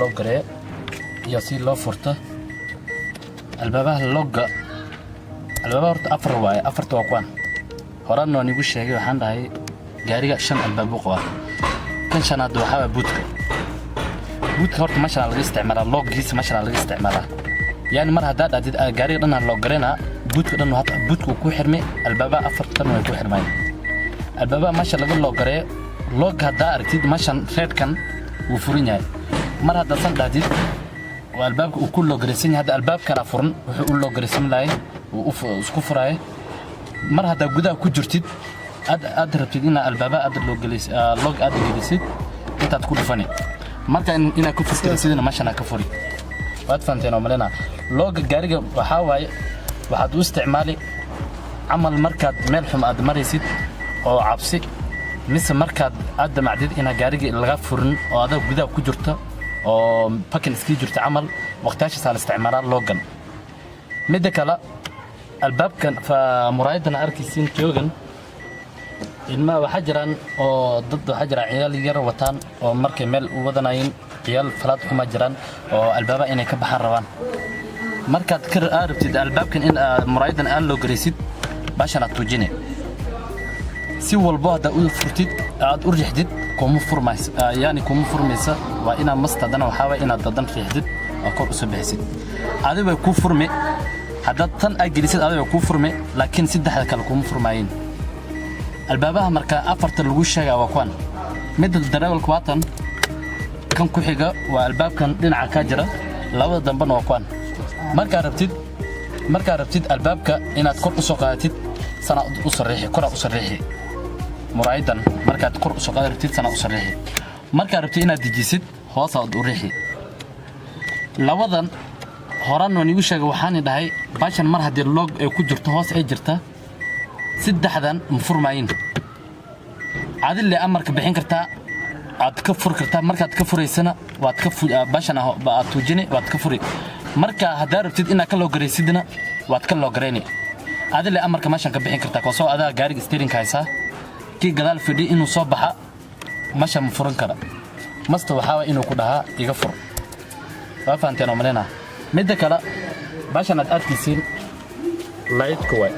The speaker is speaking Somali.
loo gareeyo iyo si loo furto albaabaha logga albaabaha horta afar waaye afarta waa kuwan horaan waan igu sheegay waxaan dhahay gaariga 5 albaab uu qabaa kan shanaad waxa buudka horta masha Allah laga isticmaalaa loggiisa masha Allah laga isticmaalaa yani mar hadaa dhadid gaariga dhan loo gareena buudka dhan waxa buudku ku xirmay albaabaha afartan way ku xirmay albaabaha masha laga loo gareeyo log hadaa aragtid mashan reedkan wuu furan yahay mar hadaa san dhadid والباب وكله جريسين هذا الباب كان فرن وله جريسين لاي وسكفراي مر هذا جدا كجرتيد أدرب تدينا الباب أدر لو جليس لوج أدر جليسيد أنت تكون فني ما كان إنا كفر جليسيدنا ما شنا كفري وأتفنتنا وملنا لوج جارج وحاوي وحد استعمالي عمل مركز ملحم أد مريسيد أو عبسي مثل مركز أد معدد إنا جارج الغفرن أو هذا جدا كجرته oo bakin iska jirta amal waqtiyaasha sal isticmaalaa logan midda kale albaabkan fa muraayadana arkaysiin joogan ilma waxa jiraan oo dad waxa jira ciyaal yar wataan oo markay meel u wadanayeen ciyaal falaad kuma jiraan oo albaaba inay ka baxaan rabaan markaad ka aragtid albaabkan in muraayadan aan loo gareysid bashana tuujine si walba hada u furtid aad u rixdid كم فرميس يعني كم فرميسة وإنا مستدنا وحاول إنا ضدن في حدود أكون أسبوعين هذا بيكون فرمي هذا تن أجلسات هذا بيكون فرمي لكن سد حدا كلكم فرماين البابها مركا أفرت الوشة يا وكوان مدة الدراوة الكواتن كم كحجة والباب كان لين عكاجرة لو ضمن وكوان مركا ربتيد الباب كإنا تكون أسوقاتيد سنة أسرحي كرة أسرحي muraayadan markaad kor u soo qaadaysid sana u sareeyay marka rabtid inaad dijisid hoos aad u riixi labadan horaan waan igu sheegay waxaan dhahay baashan mar hadii log ay ku jirto hoos ay jirta saddexdan mufurmaayin adil le amarka bixin kartaa aad ka fur kartaa markaad ka fureysana waad ka baashan aad tuujini waad ka furi marka hadaa rabtid inaad ka loo gareysidna waad ka loo gareeni adil le amarka mashan ka bixin kartaa soo adaa gaariga steering ka haysa كي قدال فدي إنه صباحا ماشى مفرن كذا مستوى حاول إنه كلها يغفر فأنتنا مننا مدة كلا باش أنا أتأكد سين لايت كوي